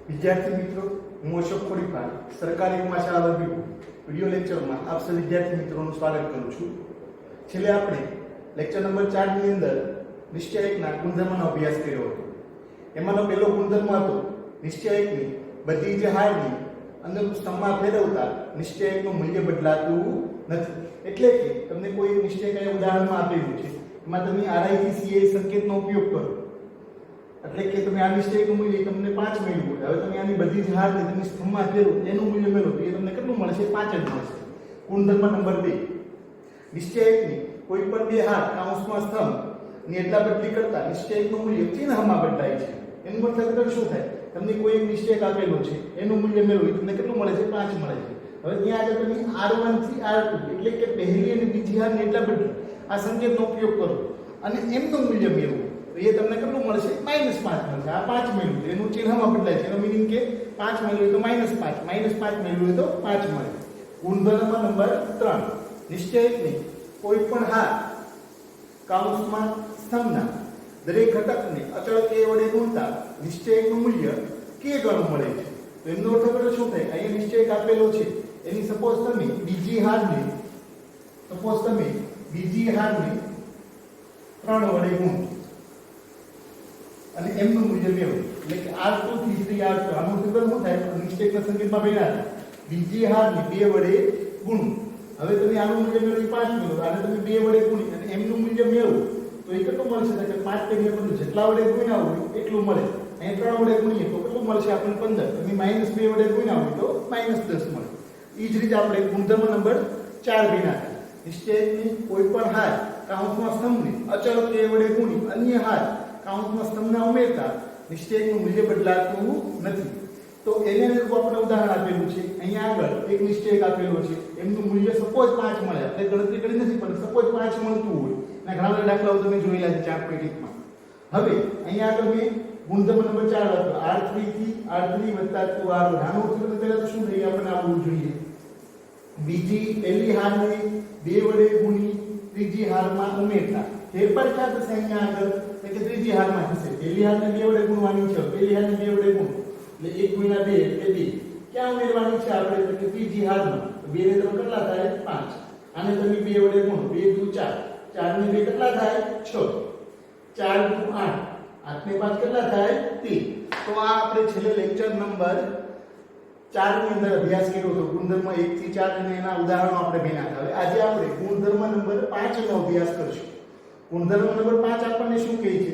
વિદ્યાર્થી મિત્રો, હું અશોક ખોડીપાર સરકારી ઉચ્ચ શાળા વલભીપુર વિડિયો લેક્ચરમાં આપ સૌ વિદ્યાર્થી મિત્રોનું સ્વાગત કરું છું. છેલ્લે આપણે લેક્ચર નંબર 4 ની અંદર નિશ્ચયકના ગુણધર્મનો અભ્યાસ કર્યો હતો. એમાંનો પહેલો ગુણધર્મ હતો નિશ્ચયકની બધી જ હારની અંદર સ્તંભમાં ફેરવતા નિશ્ચયકનું મૂલ્ય બદલાતું નથી. એટલે કે તમને કોઈ નિશ્ચયક અહીંયા ઉદાહરણમાં આપેલું છે, એમાં તમે RI થી CI સંકેતનો ઉપયોગ કરો એટલે કે તમે આ નિશ્ચયકનું મૂલ્ય તમને 5 મળ્યું. હવે તમે આની બધી જ હારને તમે સ્તંભમાં ફેરવો એનું મૂલ્ય મેળવો તો એ તમને કેટલું મળશે? 5 જ મળશે. ગુણધર્મ નંબર 2, નિશ્ચયકની કોઈ પણ બે હાર કૌંસમાં સ્તંભ ની એટલા બદલી કરતા નિશ્ચયકનું મૂલ્ય ચિહ્નમાં બદલાય છે. એનું મતલબ શું થાય? તમને કોઈ એક નિશ્ચયક આપેલો છે, એનું મૂલ્ય મેળવો તમને કેટલું મળે છે? 5 મળે છે. હવે ત્યાં આગળ તમે R1 થી R2 એટલે કે પહેલી અને બીજી હારને એટલા બદલી આ સંકેતનો ઉપયોગ કરો અને એમનું મૂલ્ય મેળવો તો એ તમને કેટલું મળશે? -5 મળશે. આ 5 મેળવ્યું તો એનું ચિહ્નમાં બદલાય છે. એનો મીનિંગ કે 5 મેળવ્યું તો -5, -5 મેળવ્યું તો 5 મળે. ગુણધર્મ નંબર 3, નિશ્ચયકની કોઈ પણ હાર કૌંસમાં સ્તંભના દરેક ઘટકને અચળ k વડે ગુણતા નિશ્ચયકનું મૂલ્ય k ગણું મળે છે. તો એનો અર્થ કરો શું થાય? અહીંયા નિશ્ચયક આપેલો છે, એની સપોઝ તમે બીજી હારને 3 વડે ગુણો અને એમનું મૂલ્ય મેળવો એટલે કે R2 થી 3R2 આનું સૂત્ર શું થાય? નિશ્ચયકના સંકેતમાં ભેગા બીજી હારને 2 વડે ગુણો. હવે તમે આનું મૂલ્ય મેળવી 5 મેળવો, આને તમે 2 વડે ગુણી અને એમનું મૂલ્ય મેળવો તો એ કેટલું મળશે? કે 5 તેની આપણે જેટલા વડે ગુણ્યા હોય એટલું મળે. અહીં 3 વડે ગુણીએ તો કેટલું મળશે? આપણને 15. તમે -2 વડે ગુણ્યા હોય તો -10 મળે. એ જ રીતે આપણે ગુણધર્મ નંબર 4 વિના નિશ્ચયકની કોઈ પણ હાર કૌંસમાં સ્તંભને અચળ k વડે ગુણી અન્ય હાર કૌંસમાં સ્તંભના ઉમેરતા નિશ્ચયકનું મૂલ્ય બદલાતું નથી. તો એને આપણે ઉદાહરણ આપેલું છે. અહીંયા આગળ એક નિશ્ચયક આપેલો છે, એમનું મૂલ્ય સપોઝ 5 મળે. આપણે ગણતરી કરી નથી પણ સપોઝ 5 મળતું હોય અને ઘણા બધા દાખલાઓ તમે જોયેલા છે ચાર્ટ પેટીમાં. હવે અહીંયા આગળ મેં ગુણધર્મ નંબર 4 લખ્યો R3 થી R3 + 2R1. આનો અર્થ પહેલા તો શું થઈ? આપણે આવવું જોઈએ પહેલી હારને 2 વડે ગુણી ત્રીજી હારમાં ઉમેરતા. ફેરફાર ક્યાં થશે? અહીંયા આગળ કે ત્રીજી હારમાં થશે. પહેલી હારને 2 વડે ગુણવાની છે, પહેલી હારને 2 વડે ગુણો એટલે 1 × 2 એટલે 2. ક્યાં ઉમેરવાની છે આપણે? તો કે ત્રીજી હારમાં. 2 ને 3 કેટલા થાય? 5. આને તમે 2 વડે ગુણો, 2 × 4, 4 ને 2 કેટલા થાય? 6, 4 × 8, 8 ને 5 કેટલા થાય? 13. તો આ આપણે છેલ્લે લેક્ચર નંબર 4 ની અંદર અભ્યાસ કર્યો હતો. ગુણધર્મ 1 થી 4 અને એના ઉદાહરણો આપણે ભણ્યા હતા. હવે આજે આપણે ગુણધર્મ નંબર 5 નો અભ્યાસ કરશું. ગુણધર્મ નંબર 5 આપણને શું કહે છે?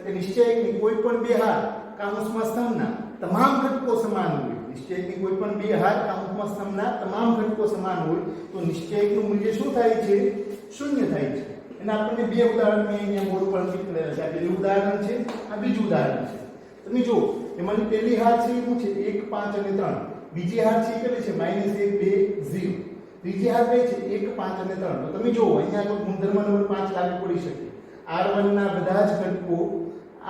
કે નિશ્ચયકની કોઈ પણ બે હાર કૌંસમાં સ્તંભના તમામ ઘટકો સમાન હોય. નિશ્ચયકની કોઈ પણ બે હાર કૌંસમાં સ્તંભના તમામ ઘટકો સમાન હોય તો નિશ્ચયકનું મૂલ્ય શું થાય છે? 0 થાય છે. એના આપણને બે ઉદાહરણ મેં અહીંયા બોર્ડ પર અંકિત કરેલા છે. આ પહેલું ઉદાહરણ છે, આ બીજું ઉદાહરણ છે. તમે જુઓ, એમાંની પહેલી હાર છે શું છે? 1, 5 અને 3. બીજી હાર છે કેટલી છે? -1, 2, 0. ત્રીજી હાર કઈ છે? 1, 5 અને 3. તો તમે જુઓ અહીંયા તો ગુણધર્મ નંબર 5 લાગુ પડી શકે. R1 ના બધા જ ઘટકો,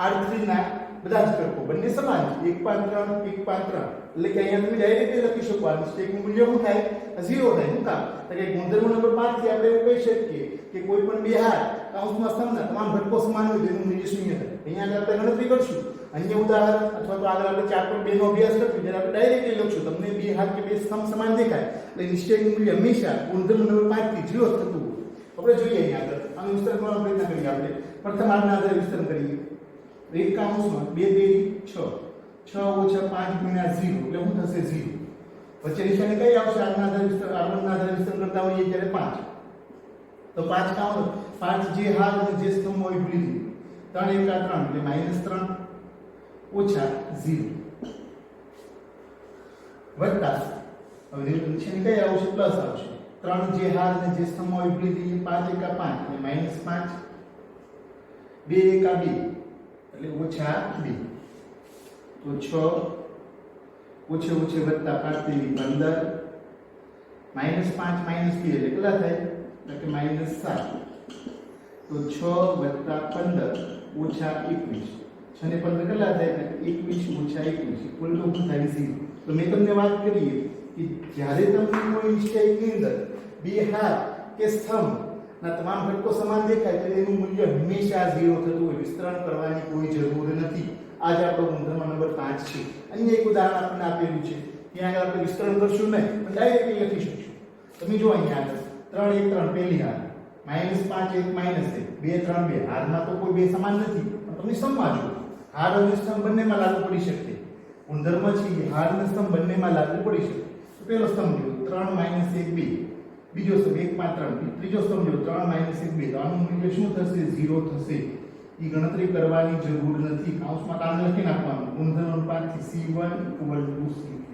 R3 ના બધા જ ઘટકો બંને સમાન છે. 1, 5, 3, 1, 5, 3. એટલે કે અહીંયા તમે ડાયરેક્ટલી લખી શકો આ નિશ્ચયકનું મૂલ્ય શું થાય? 0 થાય. શું કામ? તો કે ગુણધર્મ નંબર 5 થી આપણે એવું કહી શકીએ કે કોઈ પણ બે હાર કૌંસમાં સ્તંભના તમામ ઘટકો સમાન હોય તો એનું મૂલ્ય 0 થાય. અહીંયા આગળ આપણે ગણતરી કરશું. અન્ય ઉદાહરણ અથવા તો આગળ આપણે 4.2 નો અભ્યાસ કરશું જ્યારે આપણે ડાયરેક્ટલી લખશું. તમને બે હાર કે બે સ્તંભ સમાન દેખાય એટલે નિશ્ચયકનું મૂલ્ય હંમેશા ગુણધર્મ નંબર 5 થી 0 થતું હોય. આપણે જોઈએ અહીંયા આગળ આનો વિસ્તરણ કરવાનો પ્રયત્ન કરીએ. આપણે પ્રથમ હારના આધારે વિસ્તરણ કરીએ. એક કૌંસમાં 2 × 6, 6 - 5 × 0 એટલે શું થશે? 0. વચ્ચે નિશાની કઈ આવશે? આના આધારે વિસ્તરણ, R1 ના આધારે વિસ્તરણ કરતા હોઈએ ત્યારે 5. તો 5 કાઉન્ટ 5 જે હાર અને જે સ્તંભ હોય ભૂલી જઈએ. 3 × 3 એટલે -3 ઓછા 0 વત્તા હવે નિશાની કઈ આવશે? પ્લસ આવશે. 3 જે હાર અને જે સ્તંભ હોય ભૂલી જઈએ. 5 × 5 એટલે -5, 2 × 2 એટલે ઓછા 2. તો 6 ઓછે ઓછે વત્તા 5 × 15 -5 - 2 એટલે કેટલા થાય? એટલે કે -7. તો 6 + 15 ઓછા 21. 6 ને 15 કેટલા થાય? 21 ઓછા 21 કુલ તો શું થાય? 0. તો મેં તમને વાત કરી કે જ્યારે તમને કોઈ નિશ્ચયકની અંદર બે હાર કે સ્તંભ ના તમામ ઘટકો સમાન દેખાય તો એનું મૂલ્ય હંમેશા 0 થતું હોય. વિસ્તરણ કરવાની કોઈ જરૂર નથી. आज આપણો ગુણધર્મ નંબર 5 છે. અહીંયા એક ઉદાહરણ આપણને આપેલું છે. ત્યાં આગળ આપણે વિસ્તરણ કરશું નહીં, પણ ડાયરેક્ટલી લખી શકશું. તમે જો અહીંયા આગળ 3 1 3 પહેલી હાર -5 1 -1 2 3 2 હારમાં તો કોઈ બે સમાન નથી, પણ તમે સમમાં જો હાર અને સ્તંભ બંનેમાં લાગુ પડી શકે. ગુણધર્મ છે એ હાર અને સ્તંભ બંનેમાં લાગુ પડી શકે. તો પહેલો સ્તંભ જો 3 -1 2, બીજો સ્તંભ 1 માં 3, ત્રીજો સ્તંભ જો 3 -1 2, તો આનું મૂલ્ય શું થશે? 0 થશે. એ ગણતરી કરવાની જરૂર નથી. કૌંસમાં કામ લખી નાખવાનું. ગુણધર્મ અનુપાતથી C1 = C3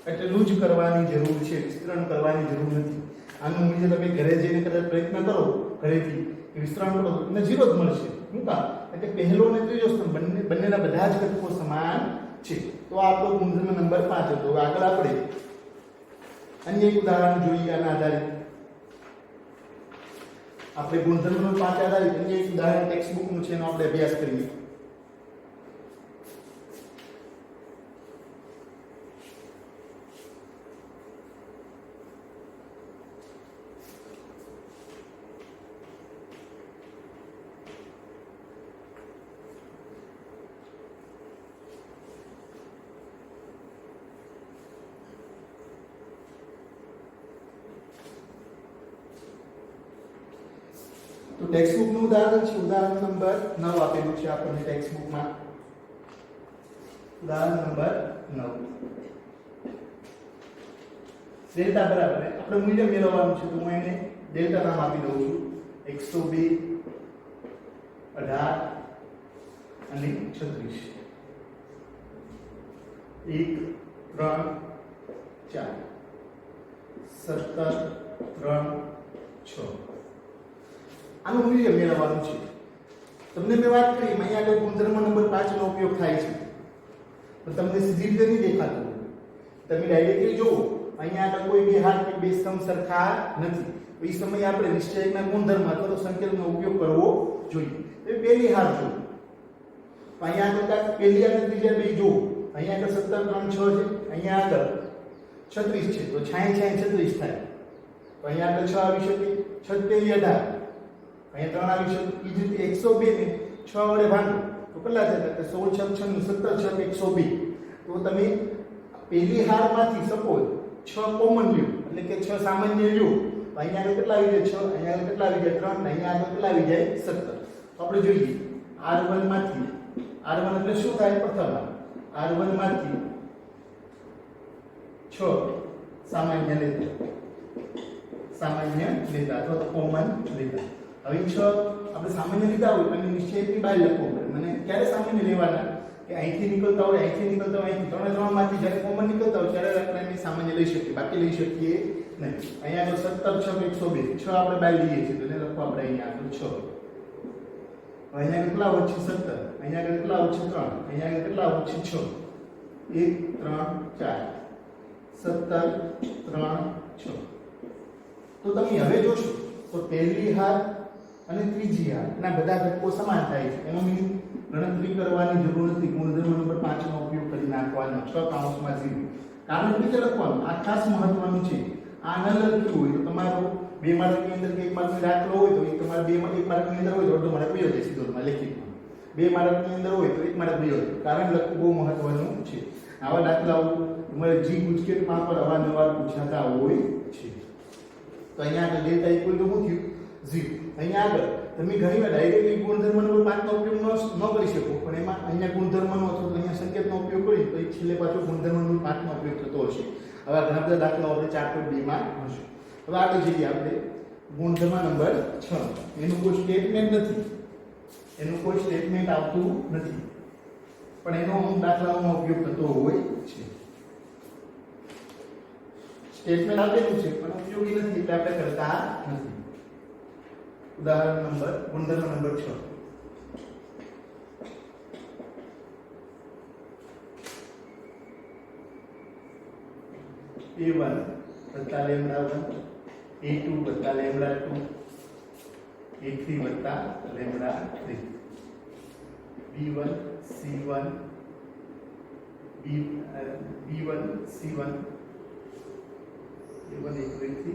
એટલું જ કરવાની જરૂર છે, વિસ્તરણ કરવાની જરૂર નથી. આનું મૂલ્ય તમે ઘરે જઈને કદાચ પ્રયત્ન કરો ઘરેથી કે વિસ્તરણ કરો તો તમને 0 જ મળશે. શું કામ? એટલે પહેલો અને ત્રીજો સ્તંભ બંનેના બધા જ ઘટકો સમાન છે. તો આ આપણો ગુણધર્મ નંબર 5 હતો. આગળ આપણે અન્ય એક ઉદાહરણ જોઈએ. આના આધારિત આપણે ગુણધર્મ નંબર 5 આધારિત અન્ય એક ઉદાહરણ ટેક્સ્ટ બુક નું છે, એનો આપણે અભ્યાસ કરીએ. તો ટેક્સ્ટ બુક નું ઉદાહરણ છે. ઉદાહરણ નંબર 9 આપેલું છે આપણને ટેક્સ્ટ બુકમાં. ઉદાહરણ નંબર 9. ડેલ્ટા બરાબર આપણે મૂલ્ય મેળવવાનું છે, તો હું એને ડેલ્ટા નામ આપી દઉં છું. 102 18 અને 36 1 3 4 17 3 6 આનું મૂલ્ય મેળવવાનું છે. તમને મેં વાત કરી અહીંયા આગળ ગુણધર્મ નંબર 5 નો ઉપયોગ થાય છે, પણ તમને સીધી રીતે નહીં દેખાતું. તમે ડાયરેક્ટલી જુઓ અહીંયા આગળ કોઈ બે હાર કે બે સ્તંભ સરખા નથી. તો એ સમયે આપણે નિશ્ચયકના ગુણધર્મ અથવા તો સંકેતનો ઉપયોગ કરવો જોઈએ. તો પહેલી હાર જો અહીંયા આગળ પહેલી અને ત્રીજા બે જો અહીંયા આગળ 17 3 6 છે, અહીંયા આગળ 36 છે, તો 66 36 થાય. તો અહીંયા આગળ 6 આવી શકે, 6 પહેલી 18, અહીંયા 3 આવી શકે. એ જ રીતે 102 ને 6 વડે ભાગો તો કેટલા થશે? 16 6 17 6 102. તો તમે પહેલી હારમાંથી સપોઝ 6 કોમન લ્યો, એટલે કે 6 સામાન્ય લ્યો, તો અહીંયા આગળ કેટલા આવી જાય? 6. અહીંયા આગળ કેટલા આવી જાય? 3. અહીંયા આગળ કેટલા આવી જાય? 17. તો આપણે જોઈએ R1 માંથી R1 એટલે શું થાય? પ્રથમ R1 માંથી 6 સામાન્ય લેતા અથવા તો કોમન લેતા. હવે 6 આપણે સામાન્ય લીધા હોય અને નિશ્ચયની બહાર લખવો પડે. મને ક્યારે સામાન્ય લેવાના? કે અહીંથી નીકળતા હોય, અહીંથી નીકળતા હોય, અહીંથી 3 3 માંથી જ્યારે કોમન નીકળતા હોય ત્યારે આપણે એને સામાન્ય લઈ શકીએ, બાકી લઈ શકીએ નહીં. અહીંયા આગળ 17 6 102, 6 આપણે બહાર લઈએ છીએ તો એને લખવા આપણે અહીંયા આગળ 6. અહીંયા કેટલા વધશે? 17. અહીંયા આગળ કેટલા વધશે? 3. અહીંયા આગળ કેટલા વધશે? 6. 1 3 4 17 3 6. તો તમે હવે જોશો તો પહેલી હાર અને ત્રીજી હાર એના બધા ઘટકો સમાન થાય છે. એનો મીનિંગ ગણતરી કરવાની જરૂર નથી. ગુણધર્મ નંબર 5 નો ઉપયોગ કરી નાખવાનો. 6 કૌંસમાં 0. કારણ કે લખવાનું આ ખાસ મહત્વનું છે. આ ન લખ્યું હોય તો તમારો 2 માર્કની અંદર કે 1 માર્કનો દાખલો હોય તો એ તમારે 1 માર્કની અંદર હોય તો અડધો માર્ક વયો જાય સીધો તમારે લેખિતમાં. 2 માર્કની અંદર હોય તો 1 માર્ક વયો જાય. કારણ લખવું બહુ મહત્વનું છે. આવા દાખલાઓ તમારે જી ગુજકેટમાં પર અવારનવાર પૂછાતા હોય છે. તો અહીંયા આગળ ડેલ્ટા ઇક્વલ ટુ શું થયું? 0. અહીંયા આગળ તમે ઘણી વાર ડાયરેક્ટલી ગુણધર્મ નંબર 5 નો ઉપયોગ ન કરી શકો, પણ એમાં અહીંયા ગુણધર્મનો અથવા તો અહીંયા સંકેતનો ઉપયોગ કરી તો એ છેલ્લે પાછો ગુણધર્મ નંબર 5 નો ઉપયોગ થતો હશે. હવે ઘણા બધા દાખલાઓ આપણે 4.2 માં હશે. હવે આગળ જઈએ આપણે ગુણધર્મ નંબર 6. એનું કોઈ સ્ટેટમેન્ટ નથી, એનું કોઈ સ્ટેટમેન્ટ આવતું નથી, પણ એનો અમુક દાખલાઓમાં ઉપયોગ થતો હોય છે. સ્ટેટમેન્ટ આપેલું છે પણ ઉપયોગી નથી એટલે આપણે કરતા નથી. ઉદાહરણ નંબર ગુણધર્મ નંબર 6. A1 વત્તા લેમ્ડા 1, A2 વત્તા લેમ્ડા 2, A3 વત્તા lambda 3, B1 C1 B1 C1 A1 A3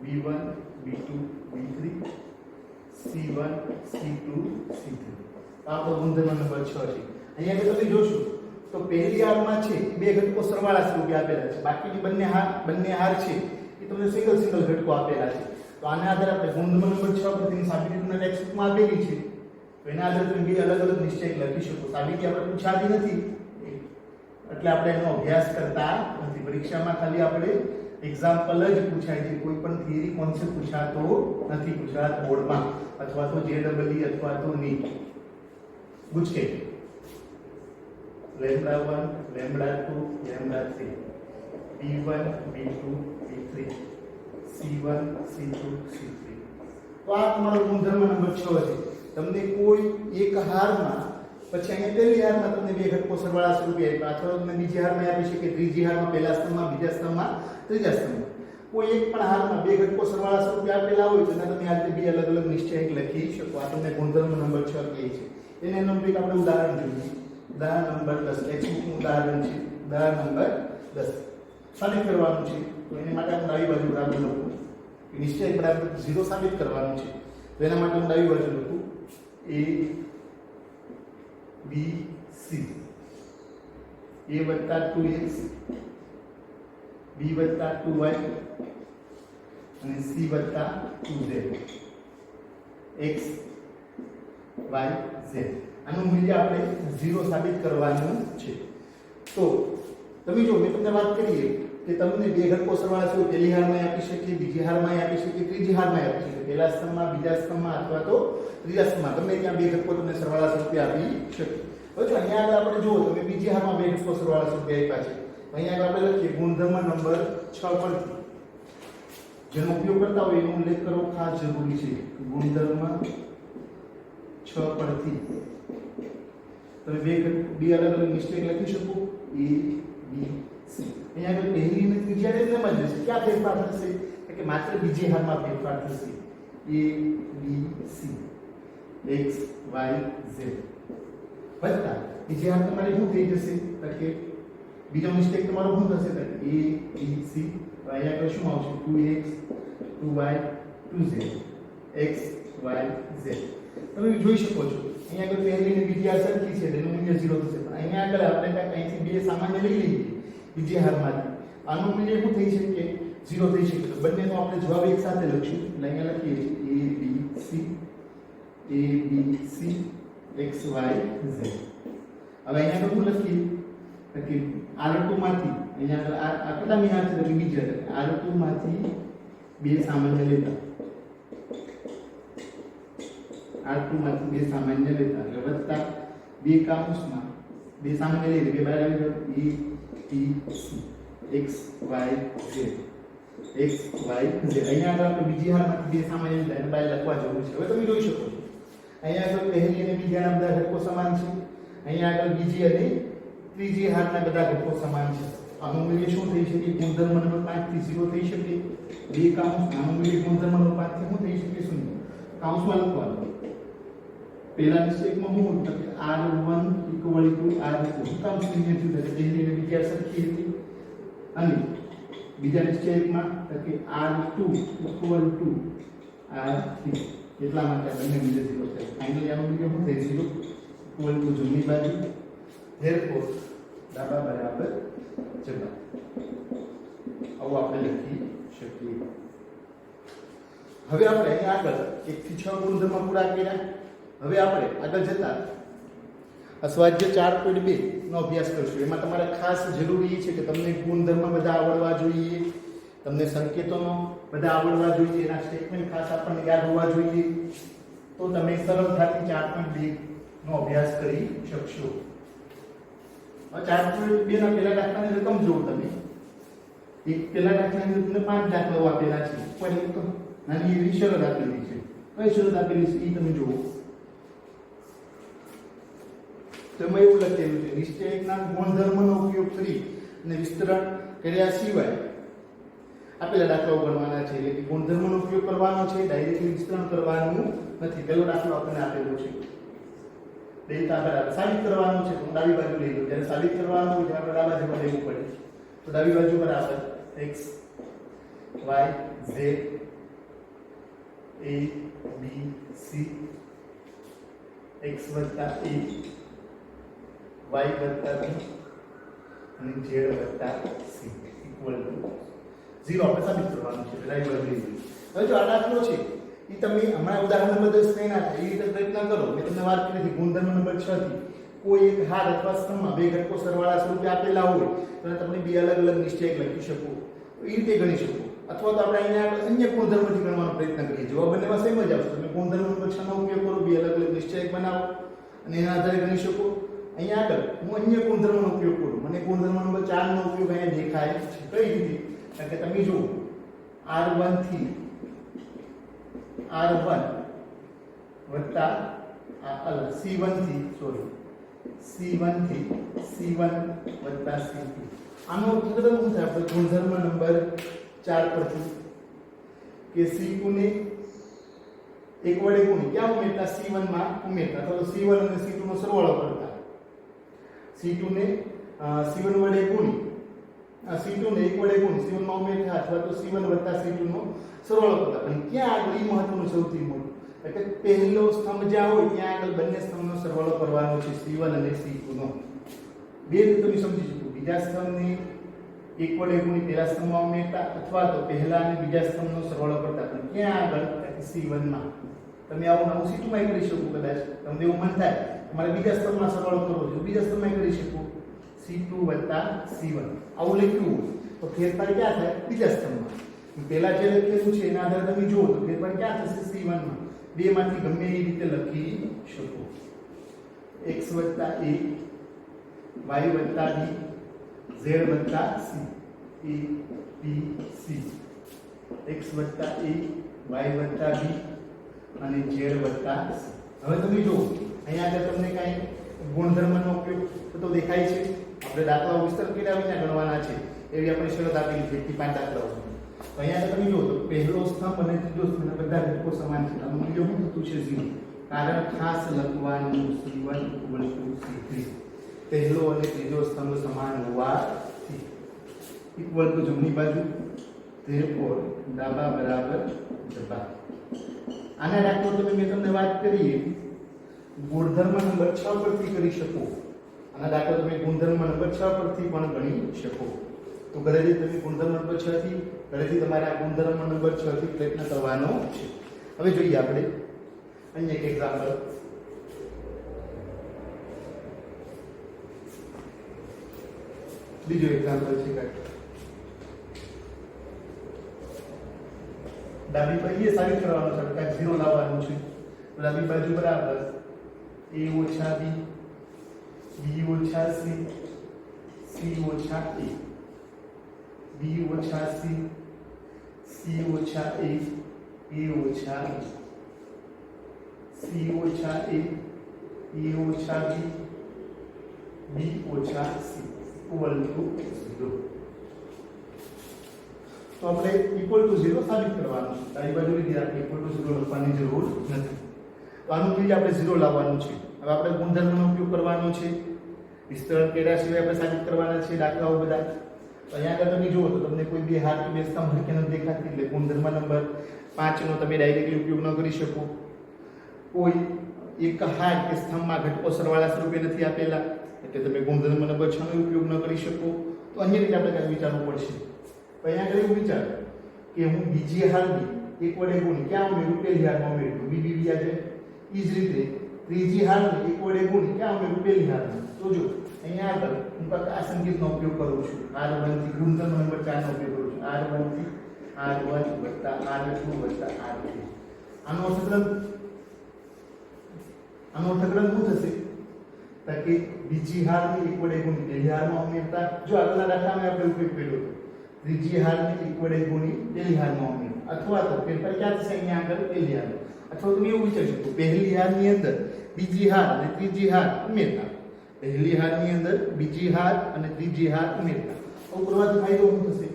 B1 B2 B3 C1 C2 C3. આપણો ગુણધર્મ નંબર 6 છે. અહીંયા આગળ તમે જોશો તો પહેલી હારમાં છે બે ઘટકો સરવાળા સ્વરૂપે આપેલા છે, બાકીની બંને હાર છે એ તમને સિંગલ ઘટકો આપેલા છે. તો આના આધારે આપણે ગુણધર્મ નંબર 6 પરથી સાબિતી તમને ટેક્સ્ટબુકમાં આપેલી છે. તો એના આધારે તમે બે અલગ અલગ નિશ્ચય લખી શકો. સાબિતી આપણે પૂછાતી નથી એટલે આપણે એનો અભ્યાસ કરતા નથી. પરીક્ષામાં ખાલી આપણે એક્ઝામ્પલ જ પૂછાય છે, કોઈ પણ થિયરી કોન્સેપ્ટ પૂછાતો નથી ગુજરાત બોર્ડમાં અથવા તો JEE અથવા તો નીટ. ગુજકે lambda 1 lambda 2 lambda 3 B1 B2 B3 C1 C2 C3. તો આ તમારો ગુણધર્મ નંબર 6 છે. તમને કોઈ એક હારમાં પછી અહીંયા પહેલી હારમાં તમને બે ઘટકો સરવાળા સ્વરૂપે આપ્યા અથવા તમને બીજી હારમાં આપી શકે, ત્રીજી હારમાં પહેલા સ્તંભમાં, બીજા સ્તંભમાં, ત્રીજા સ્તંભમાં. કોઈ એક પણ હારમાં બે ઘટકો સરવાળા સ્વરૂપે આપેલા હોય તો તમે આ રીતે બે અલગ અલગ નિશ્ચય લખી શકો. આ તમને ગુણધર્મ નંબર 6 કહે છે. એને નંબર એક આપણે ઉદાહરણ જોઈએ. ઉદાહરણ નંબર 10 ટેક્સ્ટબુકનું ઉદાહરણ છે. ઉદાહરણ નંબર 10 સાબિત કરવાનું છે. તો એના માટે હું ડાબી બાજુ બરાબર લખું કે નિશ્ચય બરાબર 0 સાબિત કરવાનું છે. તો એના માટે હું ડાબી બાજુ લખું A B C A વત્તા 2x B વત્તા 2y અને C વત્તા 2z x y z. આનું મૂલ્ય આપણે 0 સાબિત કરવાનું છે. તો તમે જો મેં તમને વાત કરી કે તમને બે ઘટકો સરવાળા છે પહેલી હારમાં આપી શકે, બીજી હારમાં આપી શકે, ત્રીજી હારમાં આપી શકે, પહેલા સ્તંભમાં, બીજા સ્તંભમાં અથવા તો ત્રીજા સ્તંભમાં તમને ત્યાં બે ઘટકો તમને સરવાળા સ્વરૂપે આપી શકે. હવે જો અહીંયા આગળ આપણે જુઓ તો બીજી હારમાં બે ઘટકો સરવાળા સ્વરૂપે આપ્યા છે. અહીંયા આગળ આપણે લખીએ ગુણધર્મ નંબર 6 પરથી જેનો ઉપયોગ કરતા હોય એનો ઉલ્લેખ કરવો ખાસ જરૂરી છે. ગુણધર્મ 6 પરથી તમે બે અલગ અલગ નિશ્ચય લખી શકો A B C. અહીંયા આગળ પહેલી અને ત્રીજી હાર એમ જ રહેશે. ક્યાં ફેરફાર થશે કે માત્ર બીજી હારમાં ફેરફાર થશે. A B C x y z વત્તા બીજી હાર તમારી શું થઈ જશે કે બીજો મિસ્ટેક તમારો શું થશે કે A B C. અહીંયા આગળ શું આવશે 2x 2y 2z x y z. તમે જોઈ શકો છો અહીંયા આગળ પહેલી અને બીજી હાર સરખી છે એનું મૂલ્ય 0 થશે. પણ અહીંયા આગળ આપણે અહીંથી બે સામાન્ય લઈ લઈએ બીજી હારમાંથી, આનું મૂલ્ય શું થઈ શકે 0 થઈ શકે. તો બંનેનો આપણે જવાબ એક સાથે લખીશું. એટલે અહીંયા લખીએ છીએ A B C x y z. હવે અહીંયા શું લખીએ કે R2 માંથી અહીંયા આ કેટલા મિનાર છે તો બીજા R2 માંથી બે સામાન્ય લેતા, R2 માંથી બે સામાન્ય લેતા એટલે વત્તા બે કાઉન્સમાં બે સામાન્ય લઈને બે બહાર આવી ગયો A B C x y z x y z. અહીંયા આગળ આપણે બીજી હારમાંથી બે સામાન્ય લીધા એટલે બહાર લખવા જરૂર છે. હવે તમે જોઈ શકો છો અહીંયા આગળ પહેલી અને બીજી હારના બધા ઘટકો સમાન છે. અહીંયા આગળ બીજી અને ત્રીજી હારના બધા ઘટકો સમાન છે. આનું મૂલ્ય શું થઈ શકે ગુણધર્મ નંબર 5 થી 0 થઈ શકે. બે કાઉન્સ આનું મૂલ્ય ગુણધર્મ નંબર 5 થી શું થઈ શકે 0 કાઉન્સમાં લખવાનું. પહેલા નિશ્ચયમાં શું હતું કે R1 = R2 કામ શૂન્ય થયું એટલે પહેલી અને બીજી હાર સરખી હતી. અને બીજા નિશ્ચયમાં કે R2 = R3 એટલા માટે બંને મૂલ્ય 0 થાય. ફાઇનલી આનું મૂલ્ય શું થાય 0 = જમણી બાજુ therefore ડાબા બરાબર જમણા. આવું આપણે લખી શકીએ. હવે આપણે અહીં આગળ 1 થી 6 ગુણધર્મ પૂરા કર્યા. હવે આપણે આગળ જતા સ્વાધ્યાય 4.2 નો અભ્યાસ કરશું. એમાં તમારે ખાસ જરૂરી છે કે તમને ગુણધર્મ બધા આવડવા જોઈએ, તમને સંકેતોનો બધા આવડવા જોઈએ, એના સ્ટેટમેન્ટ ખાસ આપણને યાદ હોવા જોઈએ. તો તમે સરળતાથી 4.2 નો અભ્યાસ કરી શકશો. 4.2 ના પહેલા દાખલાની રકમ જુઓ તમે. એક પહેલા દાખલાની અંદર તમને 5 દાખલાઓ આપેલા છે. પણ એક નાની એવી શરત આપેલી છે. કઈ શરત આપેલી છે એ તમે જુઓ. તેમાં એવું લખેલું છે નિશ્ચયકના ગુણધર્મનો ઉપયોગ કરી અને વિસ્તરણ કર્યા સિવાય આપેલા દાખલાઓ ગણવાના છે. એટલે કે ગુણધર્મનો ઉપયોગ કરવાનો છે, ડાયરેક્ટલી વિસ્તરણ કરવાનું નથી. પહેલો દાખલો આપણને આપેલો છે ડેલ્ટા બરાબર સાબિત કરવાનું છે. તો ડાબી બાજુ લઈ લો. જ્યારે સાબિત કરવાનું હોય ત્યારે ડાબા બાજુમાં લેવું પડે. તો ડાબી બાજુ બરાબર x y z a b c x + a y વત્તા b અને z વત્તા c ઇક્વલ ટુ 0 આપણે સાબિત કરવાનું છે પેલા એ બદલી દીધું. હવે જો આ દાખલો છે એ તમે હમણાં ઉદાહરણ નંબર 10 નહીં ના એ રીતે પ્રયત્ન કરો. મેં તમને વાત કરી હતી ગુણધર્મ નંબર 6 થી કોઈ એક હાર અથવા સ્તંભમાં બે ઘટકો સરવાળા સ્વરૂપે આપેલા હોય તો તમે બે અલગ અલગ નિશ્ચયક લખી શકો, એ રીતે ગણી શકો. અથવા તો આપણે અહીંયા અન્ય ગુણધર્મથી ગણવાનો પ્રયત્ન કરીએ. જવાબ બંનેમાં સેમ જ આવશે. તમે ગુણધર્મ નંબર 6 નો ઉપયોગ કરો, બે અલગ અલગ નિશ્ચયક બનાવો અને એના આધારે ગણી શકો. અહીંયા આગળ હું અન્ય ગુણધર્મનો ઉપયોગ કરું. મને ગુણધર્મ નંબર 4 નો ઉપયોગ અહીંયા દેખાય છે. કઈ રીતે? કારણ કે તમે જુઓ R1 થી R1 વત્તા C1 થી C1 વત્તા C2. આનો અર્થ શું થાય? આપણે ગુણધર્મ નંબર 4 પરથી કે C2 ને એક વડે ગુણી ક્યાં ઉમેરતા? C1 માં ઉમેરતા. અથવા તો C1 અને C2 નો સરવાળો કરતા. C2 ને C1 વડે ગુણી C2 ને એક વડે ગુણી C1 માં ઉમેરતા અથવા તો C1 વત્તા C2 નો સરવાળો કરતા. પણ ક્યાં આગળ એ મહત્વનું સૌથી મોટું એટલે પહેલો સ્તંભ જ્યાં હોય ત્યાં આગળ બંને સ્તંભનો સરવાળો કરવાનો છે C1 અને C2 નો. બે રીતે તમે સમજી શકો. બીજા સ્તંભને એક વડે ગુણી પહેલા સ્તંભમાં ઉમેરતા અથવા તો પહેલા અને બીજા સ્તંભનો સરવાળો કરતા. પણ ક્યાં આગળ? C1 માં. તમે આવું નવું C2 માં કરી શકો. કદાચ તમને એવું મન થાય તમારે બીજા સ્તંભમાં સરવાળો કરવો છે, બીજા સ્તંભમાં કરી શકો C2 વત્તા C1 આવું લખ્યું હોય તો ફેરફાર ક્યાં થાય? બીજા સ્તંભમાં. પહેલા જે લખેલું છે એના આધારે તમે જુઓ તો ફેરફાર ક્યાં થશે? C1 માં. બે માંથી ગમે એ રીતે લખી શકો. x વત્તા a y વત્તા b z વત્તા c a b c x વત્તા a y વત્તા b અને z વત્તા c. હવે તમે જુઓ અહીંયા આગળ તમને કઈ ગુણધર્મનો ઉપયોગ થતો દેખાય છે. આપણે દાખલાઓ વિસ્તૃત કર્યા વિના ગણવાના છે એવી આપણે શરત આપેલી છે 5 દાખલાઓ. તો અહીંયા તમે જુઓ તો પહેલો સ્તંભ અને ત્રીજો સ્તંભ બધા ઘટકો સમાન છે. આનું મૂલ્ય શું થતું છે? 0. કારણ ખાસ લખવાનું C1 C3 પહેલો અને ત્રીજો સ્તંભ સમાન હોવાથી ઇક્વલ ટુ જમણી બાજુ therefore ડાબા બરાબર જબા. આના દાખલો મેં તમને વાત કરી ગુણધર્મ નંબર 6 પરથી કરી શકો. આના દાખલો તમે ગુણધર્મ નંબર 6 પરથી પણ ગણી શકો. તો ઘરેથી તમે ગુણધર્મ નંબર 6 થી ઘરેથી તમારે આ ગુણધર્મ નંબર 6 થી પ્રયત્ન કરવાનો છે. હવે જોઈએ આપણે અન્ય એક એક્ઝામ્પલ. બીજો એક્ઝામ્પલ છે ડાબી બાજુ એ સાબિત કરવાનું છે કે 0 લાવવાનું છે. ડાબી બાજુ બરાબર a ઓછા b b ઓછા c c ઓછા a b ઓછા c c ઓછા a a ઓછા b c ઓછા a ઓછા b b ઓછા c ઇક્વલ ટુ 0. તો આપણે ઇક્વલ ટુ 0 સાબિત કરવાનું છે. તારી બાજુ લીધી આપણે ઇક્વલ ટુ 0 લખવાની જરૂર નથી. તો આનું મૂલ્ય આપણે 0 લાવવાનું છે. હવે આપણે ગુણધર્મનો ઉપયોગ કરવાનો છે. વિસ્તરણ કર્યા સિવાય આપણે સાબિત કરવાના છે દાખલાઓ બધા. તો અહીંયા આગળ તમે જુઓ તો તમને કોઈ બે હાર કે બે સ્તંભ હરખે નથી દેખાતી એટલે ગુણધર્મ નંબર 5 નો તમે ડાયરેક્ટલી ઉપયોગ ન કરી શકો. કોઈ એક હાર કે સ્તંભમાં ઘટકો સરવાળા સ્વરૂપે નથી આપેલા એટલે તમે ગુણધર્મ નંબર 6 નો ઉપયોગ ન કરી શકો. તો અન્ય રીતે આપણે કંઈક વિચારવું પડશે. તો અહીંયા આગળ એવું વિચાર કે હું બીજી હારની એક વડે ગુણી ક્યાં ઉમેરું? પહેલી હારમાં ઉમેરું. બી બીજા છે. એ જ રીતે ત્રીજી હારની એક વડે ગુણી ક્યાં ઉમેરું? પહેલી હારમાં. તો જો અહીંયા આગળ હું આ સંકેતનો ઉપયોગ કરું છું. R1 થી ગુણધર્મ નંબર 4 નો ઉપયોગ કરું છું. R1 થી R1 વત્તા R2 વત્તા R3. આનો અર્થઘટન શું થશે? કે બીજી હારની એક વડે ગુણી પહેલી હારમાં ઉમેરતા. જો આગળના દાખલામાં આપણે ઉપયોગ કર્યો હતો ત્રીજી હારની એક વડે ગુણી પહેલી હારમાં ઉમેરતા. અથવા તો ફેરફાર ક્યાં થશે? અહીંયા આગળ પહેલી હાર. અથવા તમે એવું વિચારી શકો પહેલી હારની અંદર બીજી હાર અને ત્રીજી હાર ઉમેરતા. પહેલી હારની અંદર બીજી હાર અને ત્રીજી હાર ઉમેરતા. તો કરવાથી ફાયદો શું થશે?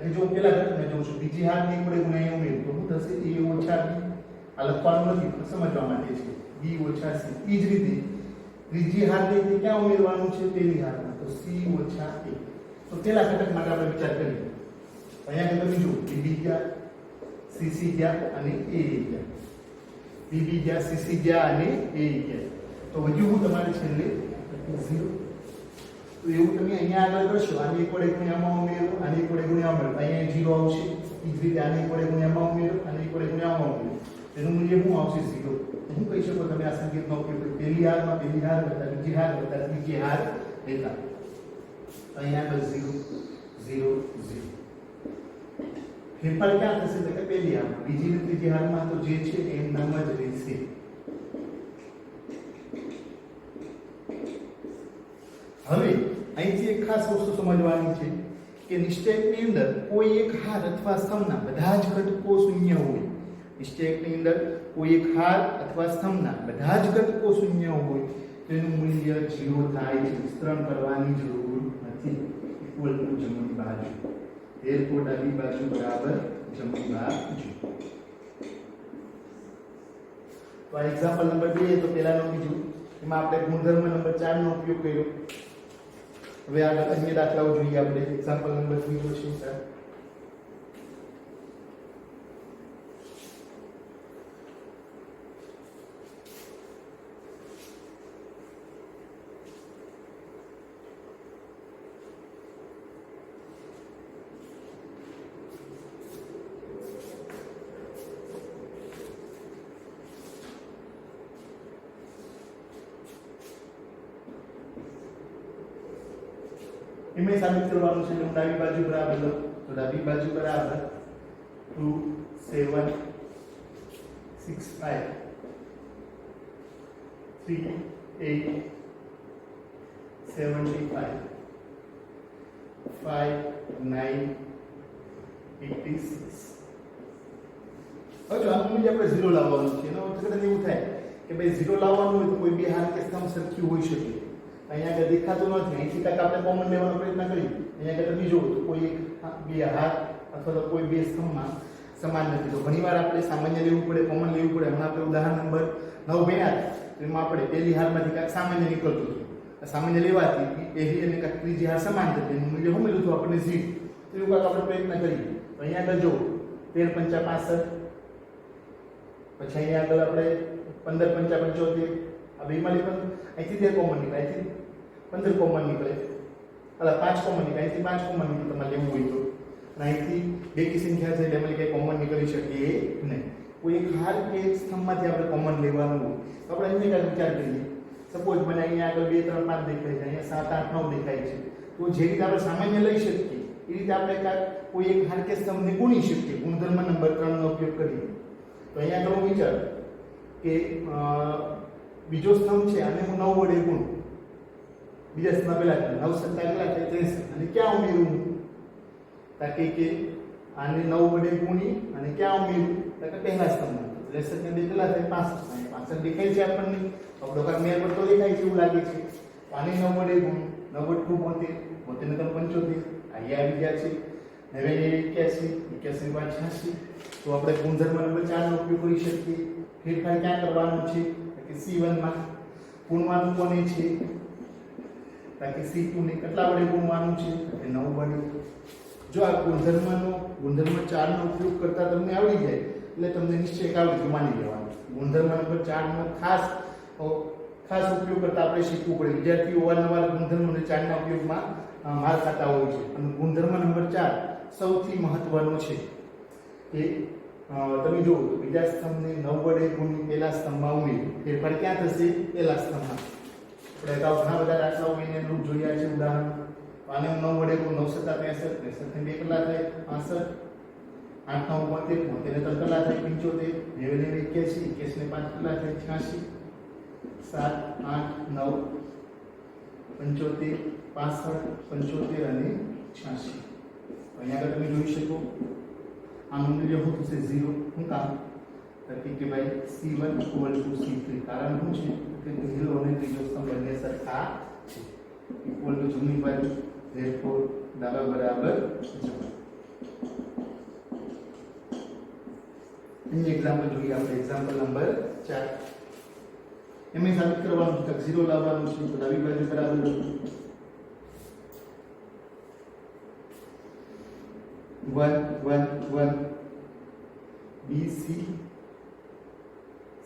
કે જો પેલા ઘટકને જોઉં છું બીજી હારની એક વડે ગુણી અહીંયા ઉમેરું તો શું થશે? a ઓછા b. આ લખવાનું નથી સમજવા માટે છે. b ઓછા c. એ જ રીતે ત્રીજી હારની ક્યાં ઉમેરવાનું છે? પહેલી હારમાં. તો c ઓછા a. તો પેલા ઘટક માટે આપણે વિચાર કરીએ. અહીંયા તમે જુઓ bb ગયા cc ગયા અને a ગયા. bb ગયા cc ગયા અને a ગયા. તો વધ્યું હું તમારે છેલ્લે 0. તો એવું તમે અહીંયા આગળ કરશો, આની એક વડે ગુણ્યામાં ઉમેરો, આની એક વડે ગુણ્યામાં ઉમેરો, અહીંયા 0 આવશે. એ જ રીતે આની એક વડે ગુણ્યામાં ઉમેરો, આની એક વડે ગુણ્યામાં ઉમેરો, તેનું મૂલ્ય શું આવશે? 0. હું કહી શકો તમે આ સંકેતનો ઉપયોગ કરી પહેલી હારમાં પહેલી હાર વત્તા બીજી હાર વત્તા ત્રીજી હાર લેતા. અહીંયા આગળ 0 0 0. ફેરફાર ક્યાં થશે? તો કે પહેલી હારમાં, બીજી ને ત્રીજી હારમાં તો જે છે એમ નામ જ રહેશે. હવે અહીંથી એક ખાસ વસ્તુ સમજવાની છે કે નિશ્ચયકની અંદર કોઈ એક હાર અથવા સ્તંભના બધા જ ઘટકો શૂન્ય હોય. નિશ્ચયકની અંદર કોઈ એક હાર અથવા સ્તંભના બધા જ ઘટકો શૂન્ય હોય તેનું મૂલ્ય 0 થાય છે. વિસ્તરણ કરવાની જરૂર નથી. ઇક્વલ ટુ જમણી બાજુ, therefore ડાબી બાજુ બરાબર જમણી બાજુ. તો આ એક્ઝામ્પલ નંબર 2 તો પહેલાનું બીજું, એમાં આપણે ગુણધર્મ નંબર 4 નો ઉપયોગ કર્યો. હવે આગળ અન્ય દાખલાઓ જોઈએ આપણે. એક્ઝામ્પલ નંબર 3 છે સર. એમને સાબિત કરવાનું છે. હું ડાબી બાજુ બરાબર લઉં તો ડાબી બાજુ બરાબર 2 7 6 5 3 8 75 5 9 86. હવે જો આનું મૂલ્ય આપણે 0 લાવવાનું છે. એનો અર્થ કદાચ એવું થાય કે ભાઈ 0 લાવવાનું હોય તો કોઈ બે હાર કે સ્તંભ સરખી હોઈ શકે. અહીંયા આગળ દેખાતું નથી, અહીંથી કાંઈક આપણે કોમન લેવાનો પ્રયત્ન કરીએ. અહીંયા આગળ તમે જુઓ તો કોઈ એક બે હાર અથવા તો કોઈ બે સ્તંભમાં સમાન નથી. તો ઘણીવાર આપણે સામાન્ય લેવું પડે, કોમન લેવું પડે. હમણાં આપણે ઉદાહરણ નંબર 9 ભણ્યા તો એમાં આપણે પહેલી હારમાંથી કાંઈક સામાન્ય નીકળતું હતું. સામાન્ય લેવાથી પહેલી અને કાંઈક ત્રીજી હાર સમાન હતી, એનું મૂલ્ય શું મળ્યું હતું આપણને 0. તો એવું કાંઈક આપણે પ્રયત્ન કરીએ. તો અહીંયા આગળ જુઓ 13 5 65, પછી અહીંયા આગળ આપણે 15 5 75. આ બેમાંથી પણ અહીંથી 13 કોમન નીકળે, અહીંથી 15 કોમન નીકળે, અલા 5 કોમન નીકળે, અહીંથી 5 કોમન નીકળે. તમારે લેવું હોય તો અહીંથી બેકી સંખ્યા છે એટલે એમાંથી કંઈ કોમન નીકળી શકીએ નહીં. કોઈ એક હાર કે એક સ્તંભમાંથી આપણે કોમન લેવાનું હોય તો આપણે અહીંયા કાંઈ વિચાર કરીએ. સપોઝ મને અહીંયા આગળ 2 3 5 દેખાય છે, અહીંયા 7 8 9 દેખાય છે. તો જે રીતે આપણે સામાન્ય લઈ શકીએ એ રીતે આપણે કાંઈક કોઈ એક હાર કે સ્તંભને ગુણી શકીએ ગુણધર્મ નંબર 3 નો ઉપયોગ કરીએ. તો અહીંયા આગળ હું વિચાર કે બીજો સ્તંભ છે આને હું 9 વડે ગુણ, બીજા સ્તંભ પહેલા 9 સત્તા કેટલા થાય 63, અને ક્યાં ઉમેરું? તાકી કે આને 9 વડે ગુણી અને ક્યાં ઉમેરું? તાકે પહેલા સ્તંભમાં 63 ને 2 કેટલા થાય 65. 65 દેખાય છે આપણને, આપણો કાક મેળ પડતો દેખાય છે એવું લાગે છે. આને 9 વડે ગુણ, 9 વડે 72, 72 ને 75, અહીંયા આવી ગયા છે. 9 ને 81, 81 ને 86. તો આપણે ગુણધર્મ નંબર 4 નો ઉપયોગ કરી શકીએ. ફેરફાર ક્યાં કરવાનું છે? કે C1 માં ગુણવાનું કોને છે? તાકે C2 ને કેટલા વડે ગુણવાનું છે? કે 9 વડે. જો આ ગુણધર્મ 4 નો ઉપયોગ કરતા તમને આવડી જાય એટલે તમને નિશ્ચય આવડી માની લેવાનું. ગુણધર્મ નંબર 4 નો ખાસ ઉપયોગ કરતા આપણે શીખવું પડે. વિદ્યાર્થીઓ અવારનવાર ગુણધર્મ 4 ના ઉપયોગમાં માર ખાતા હોય છે. અને ગુણધર્મ નંબર 4 સૌથી મહત્વનો છે કે તમે જુઓ તો બીજા સ્તંભને 9 વડે ગુણી પહેલા સ્તંભમાં ઉમેરી. ફેરફાર ક્યાં થશે? પહેલા સ્તંભમાં. આપણે અગાઉ ઘણા બધા દાખલાઓ એને રૂપ જોયા છે. ઉદાહરણ આને હું 9 વડે ગુણ 9 સત્તા 65, 65 ને 2 કેટલા થાય 65, 8 9 72, 72 ને 3 કેટલા થાય 75, 90 ને 81, 81 ને 5 કેટલા થાય 86, 7 8 9 75 65 75 અને 86. અહીંયા આગળ તમે જોઈ શકો આનું મૂલ્ય શું થશે 0. શું કામ? કે ભાઈ C1 = C3. કારણ શું છે કે 0 અને ત્રીજો સ્તંભ બંને સરખા છે. ઇક્વલ ટુ જમણી બાજુ, therefore ડાબા બરાબર જમણા. અન્ય એક્ઝામ્પલ જોઈએ આપણે. Example number 4. એમને સાબિત કરવાનું છે કે 0 લાવવાનું છે. તો ડાબી બાજુ બરાબર 1 1 1 BC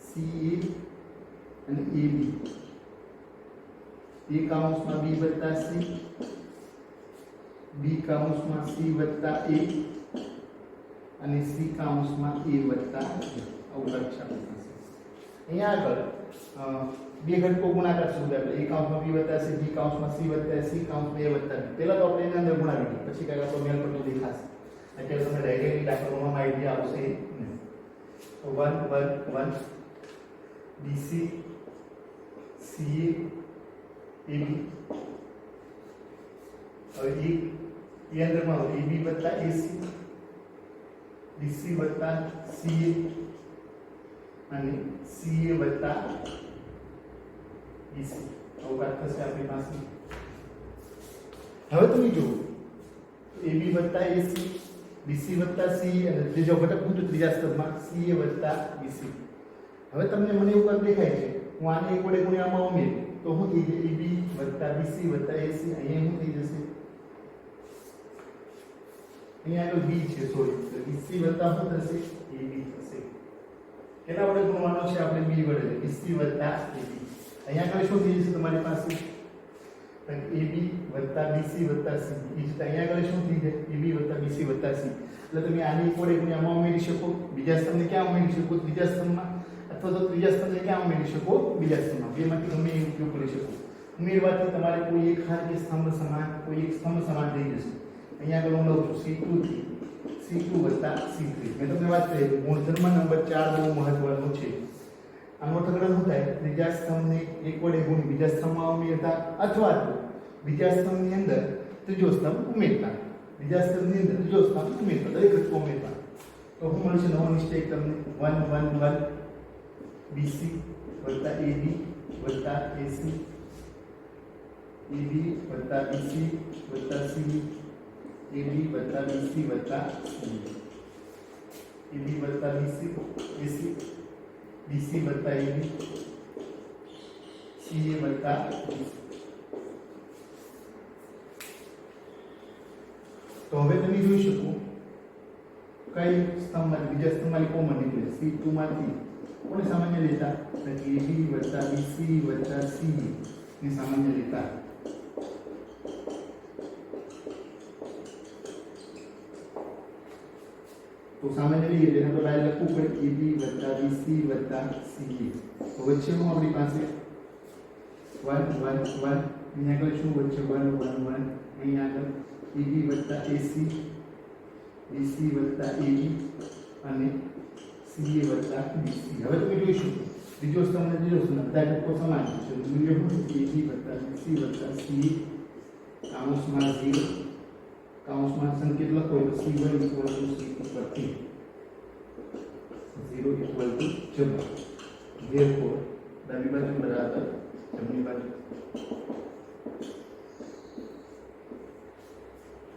CA અને AB a કાઉન્સમાં b વત્તા c, b કાઉન્સમાં c વત્તા a અને c કાઉન્સમાં a વત્તા a. આવું લક્ષણ થશે. અહીંયા આગળ બે ઘટકો ગુણાકાર શોધે આપણે a કાઉન્સમાં b વત્તા c, b કાઉન્સમાં c વત્તા c, કાઉન્સમાં a વત્તા b. પહેલા તો આપણે એના અંદર ગુણાવી દઈએ, પછી કાંઈ આપણો મેલ પડતો દેખાશે. અત્યારે તમને ડાયરેક્ટલી દાખલા કરવામાં આઈડિયા આવશે નહીં. તો 1 1 1 BC CA AB. હવે એ અંદરમાં AB વત્તા AC, BC વત્તા CA અને CA વત્તા BC. આવું વાત થશે આપણી પાસે. હવે તમે જુઓ AB વત્તા AC, BC વત્તા CA અને ત્રીજો ઘટક હું ત્રીજા સ્તરમાં CA વત્તા BC. હવે તમને મને એવું કર દેખાય છે, હું આને એક વડે ગુણ્યામાં ઉમેરું તો હું AB વત્તા BC વત્તા AC. અહીંયા શું થઈ જશે? અહીંયા આગળ B છે, સોરી, તો BC વત્તા શું થશે? AB થશે. કેટલા વડે ગુણવાનો છે આપણે? B વડે, BC વત્તા AB. અહીંયા આગળ શું થઈ જશે તમારી પાસે? AB વત્તા BC વત્તા C. એ જ અહીંયા આગળ શું થઈ જાય? AB વત્તા BC વત્તા C. એટલે તમે આને એક વડે ગુણ્યામાં ઉમેરી શકો, બીજા સ્તંભને ક્યાં ઉમેરી શકો? ત્રીજા સ્તંભમાં, અથવા તો ત્રીજા સ્તંભને ક્યાં ઉમેરી શકો? બીજા સ્તંભમાં. બેમાંથી ગમે એ ઉપયોગ કરી શકો. ઉમેરવાથી તમારે કોઈ એક હાર કે સ્તંભ સમાન, કોઈ એક સ્તંભ સમાન થઈ જશે. અહીંયા આગળ હું લઉં છું C2 થી C2 વત્તા C3. મેં તમને વાત કરી ગુણધર્મ નંબર 4 બહુ મહત્વનો છે. આનો અર્થઘટન શું થાય? ત્રીજા સ્તંભને એક વડે ગુણી બીજા સ્તંભમાં ઉમેરતા, અથવા તો બીજા સ્તંભની અંદર ત્રીજો સ્તંભ ઉમેરતા, બીજા સ્તંભની અંદર ત્રીજો સ્તંભ ઉમેરતા, દરેક ઘટકો ઉમેરતા. તો શું મળશે? નવો નિશ્ચય તમને 1 1 1 BC વત્તા AB વત્તા AC, AB વત્તા BC વત્તા C, AB વત્તા BC વત્તા C, AB વત્તા BC AC, BC વત્તા AB, CA વત્તા BC. તો હવે તમે જોઈ શકો કઈ સ્તંભમાંથી બીજા સ્તંભમાંથી કોમન નીકળે? C2 માંથી કોને સામાન્ય લેતા? AB વત્તા BC વત્તા C ને સામાન્ય લેતા. તો સામાન્ય લઈએ એટલે તો ડાયરેક્ટ લખવું પડે AB વત્તા BC વત્તા CA. તો વચ્ચેનું આપણી પાસે 1 1 1. અહીંયા આગળ શું વચ્ચે 1 1 1. અહીંયા આગળ AB વત્તા AC, BC વત્તા AB અને CA વત્તા BC. હવે તમે જોઈ શકો બીજો સ્તંભ અને ત્રીજો સ્તંભ બધા ઘટકો સમાન છે. મૂલ્ય શું છે? AB વત્તા BC વત્તા CA કાઉન્સમાં 0, કાઉન્સમાં સંકેત લખો તો C1 = C2 પરથી 0 = જમા. therefore ડાબી બાજુ બરાબર જમણી બાજુ.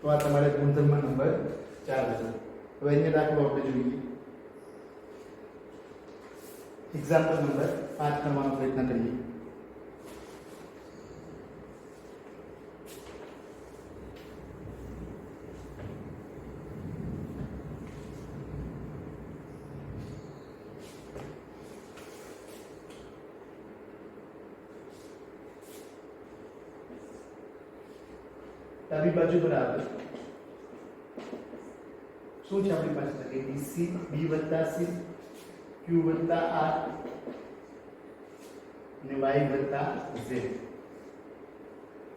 તો આ તમારે ગુણધર્મ નંબર 4 હતો. હવે અહીંયા દાખલો આપણે જોઈએ. એક્ઝામ્પલ નંબર 5 કરવાનો પ્રયત્ન કરીએ. ડાબી બાજુ બરાબર શું છે આપણી પાસે? કે BC B વત્તા C, Q વત્તા R અને Y વત્તા Z,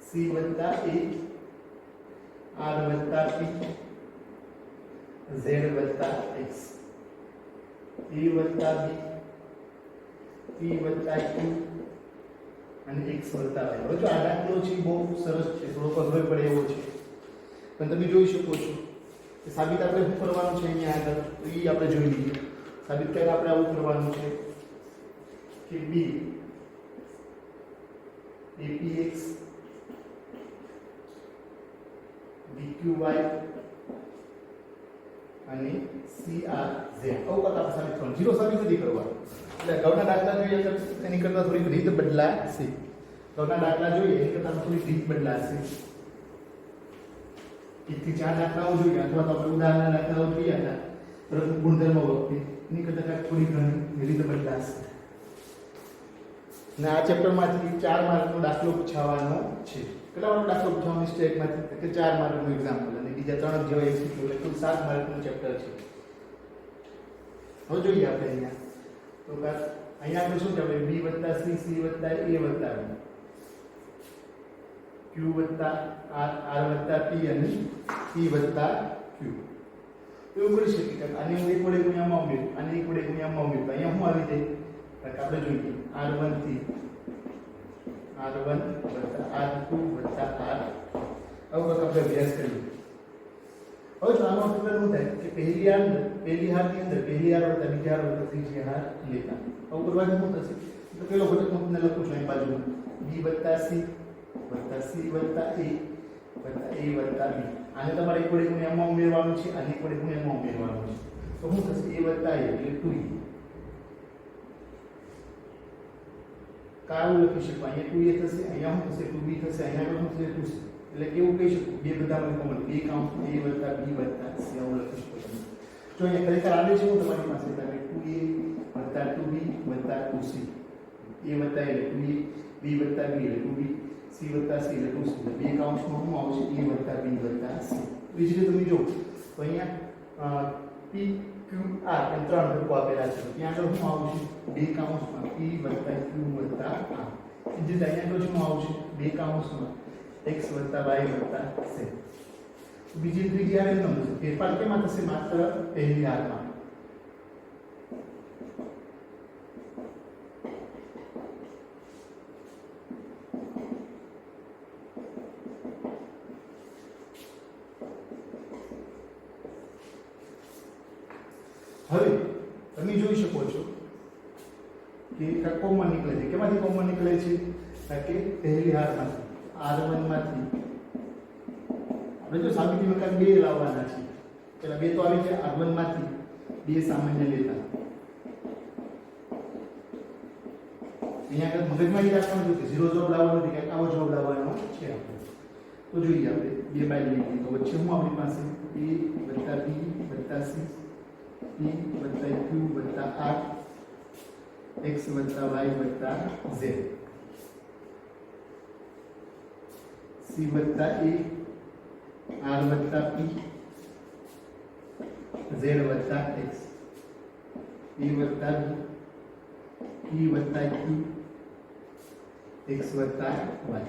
C વત્તા A, R વત્તા P, Z વત્તા X, A વત્તા B, P વત્તા Q અને X વત્તા Y. હવે જો આ દાખલો છે બહુ સરસ છે, થોડો અઘરો પડે એવો છે, પણ તમે જોઈ શકો છો કે સાબિત આપણે શું કરવાનું છે અહીંયા આગળ. તો એ આપણે જોઈ લઈએ. સાબિત કરીને આપણે આવું કરવાનું છે કે B APX BQY અને CRZ. આવું કાંઈક આપણે સાબિત કરવાનું. જીરો સાબિત નથી કરવાનું. એટલે અગાઉના દાખલા જોઈએ એની કરતાં થોડીક રીત બદલાશે. અગાઉના દાખલા જોઈએ એની કરતાં થોડીક રીત બદલાશે. 1 થી 4 દાખલાઓ જોઈએ અથવા તો આપણે ઉદાહરણના દાખલાઓ જોયા હતા પરંતુ ગુણધર્મ વખતે એની કરતાં થોડી ઘણી રીત બદલાશે. ને આ ચેપ્ટરમાંથી 4 માર્કનો દાખલો પૂછાવાનો છે. કેટલા માર્કનો દાખલો પૂછવાનો છે સ્ટેટમાંથી? કે 4 માર્કનું એક્ઝામ્પલ અને બીજા 3 જેવા એમસીક્યુ એટલે કુલ 7 માર્કનું ચેપ્ટર છે. હવે જોઈએ આપણે અહીંયા તો અહીંયા આપણે શું છે? આપણે b + c c + a + b q + r + p અને p + q એવું કરી શકીએ કે આને હું એક વડે ગુણ્યામાં ઉમેરું, આને એક વડે ગુણ્યામાં ઉમેરું તો અહીંયા શું આવી જાય? આપણે જોઈએ r1 થી r1 + r2 + r આવું આપણે અભ્યાસ કરીએ. હવે તો આનો મતલબ શું થાય કે પહેલી હારની અંદર પહેલી હાર વત્તા બીજી હાર વત્તા ત્રીજી હાર લેતા. આવું કરવાથી શું થશે? તો પેલો ઘટક હું તમને લખું છું અહીં બાજુમાં b + c + a b. આને તમારે એક વડે ગુણ્યામાં ઉમેરવાનું છે, આને એક વડે ગુણ્યામાં ઉમેરવાનું છે. તો શું થશે? a + a એટલે 2a. કારું લખી શકો અહીંયા 2a થશે, અહીંયા શું થશે? 2b થશે, અહીંયા શું થશે? 2c. એટલે કેવું કહી શકું? બે બધામાં કોમન બે કાઉન્ટ a + b + c આવું લખી શકો તમે. જો અહીંયા ખરેખર આવે છે હું તમારી પાસે તમે 2a + 2b + 2c. a + a એટલે 2a, b + b એટલે 2b, c + c એટલે 2c. બે કાઉન્ટમાં શું આવશે? a + b + c. બીજી રીતે તમે જો તો અહીંયા p q r એમ ત્રણ ઘટકો આપેલા છે. ત્યાં આગળ શું આવશે? બે કાઉન્ટમાં p + q + r. બીજી રીતે અહીંયા આગળ શું આવશે? બે કાઉન્ટમાં x + y + z. બીજી ત્રીજી હાર એમનો થશે. ફેરફાર કેમાં થશે? માત્ર પહેલી હારમાં. હવે તમે જોઈ શકો છો કે કોમન નીકળે છે. કેમાંથી કોમન નીકળે છે? કે પહેલી હારમાંથી r1 માંથી આપણે જો સાબિતીમાં બે લાવવાના છે. પેલા બે તો આવી ગયા, r1 માંથી બે સામાન્ય લેતા. અહીંયા આગળ મગજમાં એ રાખવાનું છે કે 0 જવાબ લાવવાનો છે કે આવો જવાબ લાવવાનો છે આપણે. તો જોઈએ આપણે બે બાય લઈએ તો વચ્ચે હું આપણી પાસે a + b + c p + q + r x + y + z c + p a r + p z + x p + b p + q x + y.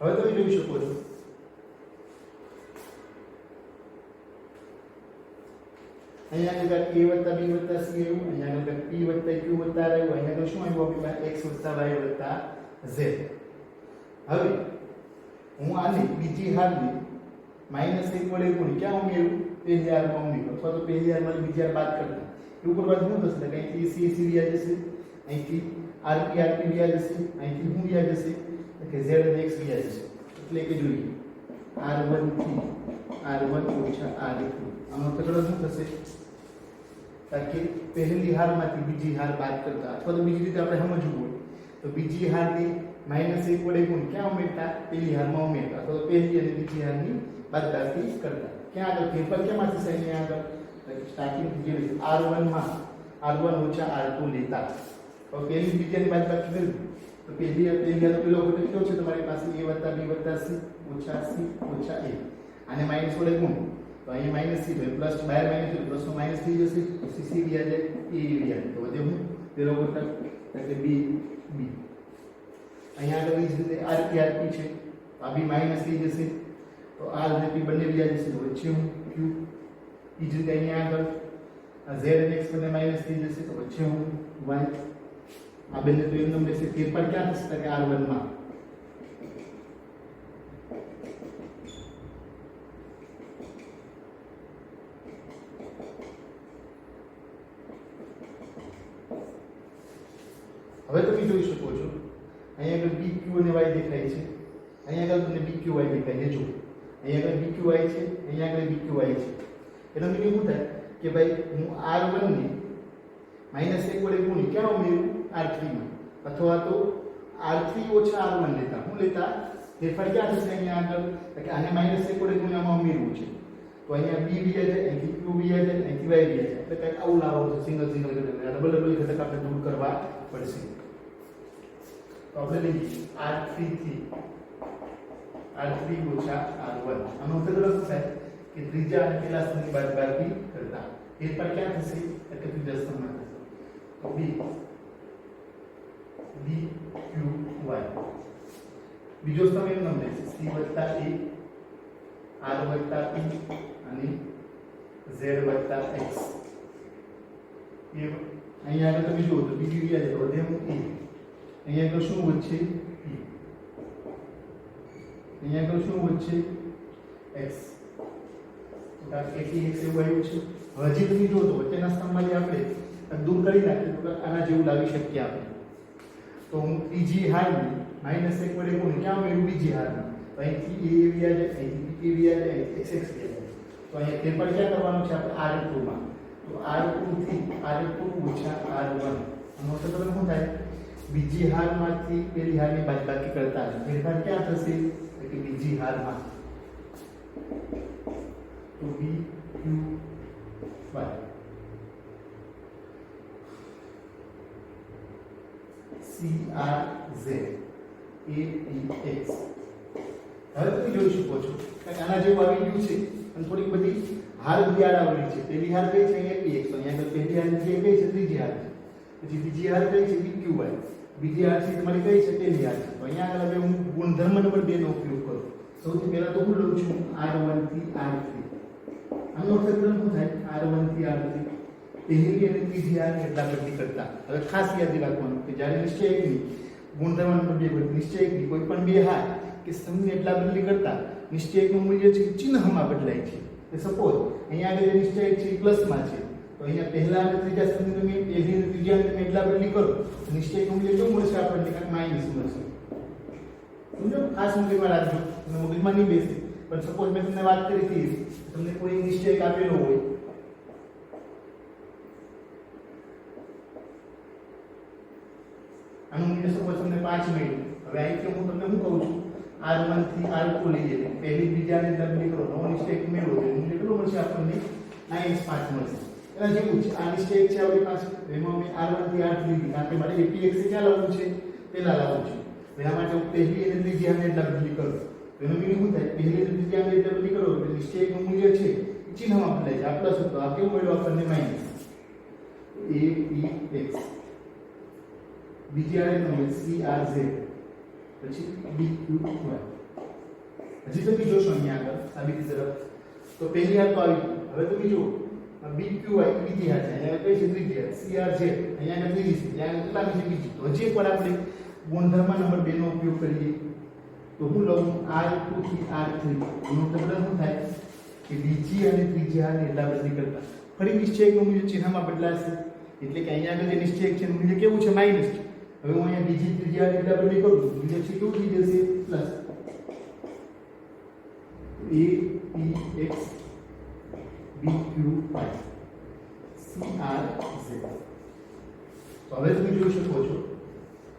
હવે તમે જોઈ શકો છો અહીંયા આગળ a + b + c આવ્યું, અહીંયા આગળ p + q + r આવ્યું, અહીંયા આગળ શું આવ્યું? આપણી પાસે x + y + z. હવે હું આને બીજી હારને -1 વડે ગુણી ક્યાં ઉમેરું? પહેલી હારમાં ઉમેરું અથવા તો પહેલી હારમાં બીજી હાર બાદ કરતા. એવું કરવાથી શું થશે? કે અહીંથી c c વ્યા જશે, અહીંથી rp વ્યા જશે, અહીંથી શું વ્યા જશે? કે z અને x વ્યા જશે. એટલે કે જોઈએ r1 થી r1 - r2 આનો તગડો શું થશે? કે પહેલી હારમાંથી બીજી હાર બાદ કરતા અથવા તો બીજી રીતે આપણે સમજવું હોય તો બીજી હારની -1 વડે ગુણ ક્યાં ઉમેરતા? પહેલી હારમાં ઉમેરતા અથવા તો પહેલી અને બીજી હારની બાદબાકી કરતા. ક્યાં આગળ ફેરફાર કેમાં થશે? અહીંયા આગળ સ્ટાર્ટિંગ જે r1 માં r1 - r2 લેતા. તો પહેલી બીજાની બાદબાકી કરી તો પહેલી હાર પેલો ઘટક કયો છે તમારી પાસે? a + b + c - a. આને માઈનસ વડે ગુણ તો અહીંયા માઈનસ થી પ્લસ બહાર માઈનસ એટલે પ્લસ નો માઈનસ થઈ જશે. તો c વ્યા જાય, a વ્યા જાય. તો વધે હું પેલો ઘટક એટલે b. અહીંયા આગળ એ જ રીતે rp છે તો આ બી માઈનસ થઈ જશે. તો r અને p બંને વ્યા જશે. તો વચ્ચે હું q. એ જ રીતે અહીંયા આગળ આ z અને x બંને માઈનસ થઈ જશે. તો વચ્ચે હું y. આ બંને તો એમનેમ રહેશે. ફેરફાર ક્યાં થશે? કે r1 માં. હવે તમે જોઈ શકો છો અહીંયા આગળ bq અને y દેખાય છે, અહીંયા આગળ તમને bqy દેખાય છે. જો અહીંયા આગળ bqy છે, અહીંયા આગળ bqy છે. એનો મીનિંગ શું થાય કે ભાઈ હું r1 ને -1 વડે ગુણી ક્યાં ઉમેરું? r3 માં. અથવા તો r3 - r1 લેતા. હું લેતા ફેરફાર ક્યાં થશે? અહીંયા આગળ કે આને -1 વડે ગુણ્યામાં ઉમેરવું છે. તો અહીંયા b વ્યા જાય, અહીંથી q વ્યા જાય, અહીંથી y વ્યા જાય. એટલે કંઈક આવું લાવવાનું છે. સિંગલ ઘટક, ડબલ ઘટક આપણે દૂર કરવા પડશે. તો આપણે લઈએ r3 થી r3 ઓછા r1 આનો મતલબ શું થાય કે ત્રીજા અને પેલા સ્તંભની બાદબાકી કરતા ફેરફાર ક્યાં થશે એટલે ત્રીજા સ્તંભમાં થશે તો b d q y બીજો સ્તંભ એમ નામ રહેશે c + a r + p અને z + x એ અહીંયા આગળ તમે જુઓ તો બીજી ક્રિયા છે વધે હું a અહીંયા આગળ શું વધશે p અહીંયા આગળ શું વધશે x તો આ x એવું આવ્યું છે હજી તમે જુઓ તો વચ્ચેના સ્તંભમાંથી આપણે દૂર કરી નાખીએ તો આના જેવું લાવી શકીએ આપણે તો હું ત્રીજી હારની -1 વડે ગુણ ક્યાં મેળવું બીજી હારની તો અહીંથી a વ્યા જાય અહીંથી p વ્યા જાય અહીંથી x વ્યા જાય તો અહીંયા ફેરફાર ક્યાં કરવાનું છે આપણે r2 માં તો r2 થી r2 ઓછા r1 આનો મતલબ શું થાય બીજી હારમાંથી પેલી હારની બાદબાકી કરતા ફેરફાર ક્યાં થશે કે બીજી હારમાં તો b q y c r z a p x હવે તમે જોઈ શકો છો કે આના જેવું આવી ગયું છે અને થોડી બધી હાર યાદ આવડી છે પેલી હાર કઈ છે અહીંયા px તો અહીંયા પહેલી હાર કઈ છે ત્રીજી હાર છે પછી બીજી હાર કઈ છે pqy બીજી હાર છે તમારી કઈ છે પેલી હાર છે તો અહીંયા આગળ હવે હું ગુણધર્મ નંબર 2 નો ઉપયોગ કરું સૌથી પહેલા તો હું લઉં છું r1 થી r3 આનો અર્થ શું થાય r1 થી r3 પહેલી અને ત્રીજી હારની અદલાબદલી કરતા હવે ખાસ યાદ રાખવાનું કે જ્યારે નિશ્ચયકની ગુણધર્મ નંબર 2 હોય નિશ્ચયકની કોઈ પણ બે હાર કે સ્તંભની અદલાબદલી કરતા નિશ્ચયકનું મૂલ્ય છે ચિહ્નમાં બદલાય છે કે સપોઝ અહીંયા આગળ જે નિશ્ચયક છે એ પ્લસમાં છે તો અહીંયા પહેલા અને ત્રીજા સ્તંભની તમે પહેલી અને ત્રીજા તમે અદલાબદલી કરો નિશ્ચયકનું મૂલ્ય કેવું મળશે આપણને કાંઈક માઈનસ મળશે સમજો ખાસ મગજમાં રાખજો તમે મગજમાં નહીં બેસે પણ સપોઝ મેં તમને વાત કરી હતી તમને કોઈ નિશ્ચયક આપેલો હોય આનું મૂલ્ય સપોઝ તમને 5 મળ્યું હવે અહીંથી હું તમને શું કહું છું r1 થી r2 લઈએ પહેલી બીજાને અદલાબદલી કરો નવો નિશ્ચયક મેળવો તો મૂલ્ય કેટલું મળશે આપણને -5 મળશે એના જેવું છે આ નિશ્ચયક છે આપણી પાસે એમાં મેં r1 થી r3 લીધી કારણ કે મારે apx ક્યાં લાવવું છે પહેલા લાવવું છે એના માટે હું પહેલી અને ત્રીજી આને અદલાબદલી કરું એનો મીનિંગ શું થાય પહેલી અને ત્રીજી આને અદલાબદલી કરો એટલે નિશ્ચયકનું મૂલ્ય છે એ ચિહ્નમાં બદલાય છે આ પ્લસ હતો આ કેવું મળ્યું આપણને માઈનસ apx બીજી આને તમે crz પછી dqy હજી તમે જોશો અહીંયા આગળ સાબિતી તરફ તો પહેલી હાર તો આવી ગઈ હવે તમે જુઓ bqy બીજી હાર છે અહીંયા કઈ છે ત્રીજી હાર crz અહીંયા આગળ ત્રીજી છે ત્યાં કેટલાની છે બીજી તો હજી એકવાર આપણે ગુણધર્મ નંબર 2 નો ઉપયોગ કરીએ તો હું લઉં r2 થી r3 એનો મતલબ શું થાય કે બીજી અને ત્રીજી હારની અદલાબદલી કરતા ફરી નિશ્ચયકનું મૂલ્ય ચિહ્નમાં બદલાશે એટલે કે અહીંયા આગળ જે નિશ્ચયક છે એનું મૂલ્ય કેવું છે માઈનસ છે હવે હું અહીંયા બીજી ત્રીજી હારની અદલાબદલી કરું તો મૂલ્ય છે કેવું થઈ જશે પ્લસ apx bqy crz તો હવે તમે જોઈ શકો છો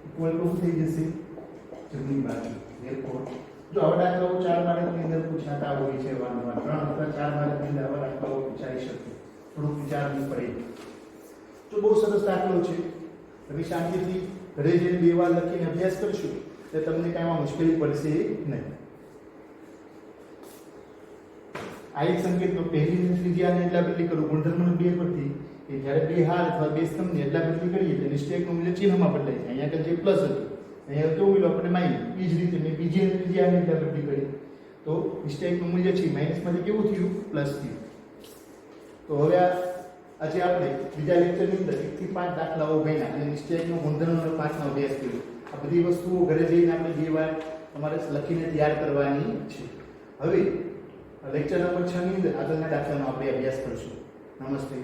ઇક્વલ ટુ થઈ જશે જમણી બાજુ therefore જો આવા દાખલાઓ 4 માર્કની અંદર પૂછાતા હોય છે વારંવાર 3 અથવા 4 માર્કની અંદર આવા દાખલાઓ પૂછાઈ શકે થોડુંક વિચારવું પડે તો બહુ સરસ દાખલો છે તમે શાંતિથી ઘરે જઈને 2 વાર લખીને અભ્યાસ કરશો તો તમને કાંઈ મુશ્કેલી પડશે નહીં આ એક સંકેતનો પહેલી અને ત્રીજી હારની અદલાબદલી કરું ગુણધર્મ નંબર 2 પરથી કે જ્યારે બે હાર અથવા બે સ્તંભની અદલાબદલી કરીએ તો નિશ્ચયકનું મૂલ્ય ચિહ્નમાં બદલાય છે અહીંયા આગળ જે પ્લસ હતું અહીંયા કેવું મળ્યું આપણને માઈનસ એ જ રીતે મેં બીજી અને ત્રીજી હારની અદલાબદલી કરી તો નિશ્ચયકનું મૂલ્ય છે માઈનસમાંથી કેવું થયું પ્લસ થયું તો હવે આજે આપણે બીજા લેક્ચરની અંદર 1 થી 5 દાખલાઓ ભણ્યા અને નિશ્ચયકનો ગુણધર્મ નંબર 5 નો અભ્યાસ કર્યો આ બધી વસ્તુઓ ઘરે જઈને આપણે 2 વાર તમારે લખીને તૈયાર કરવાની છે હવે લેક્ચર નંબર 6 ની અંદર આગળના દાખલાનો આપણે અભ્યાસ કરીશું નમસ્તે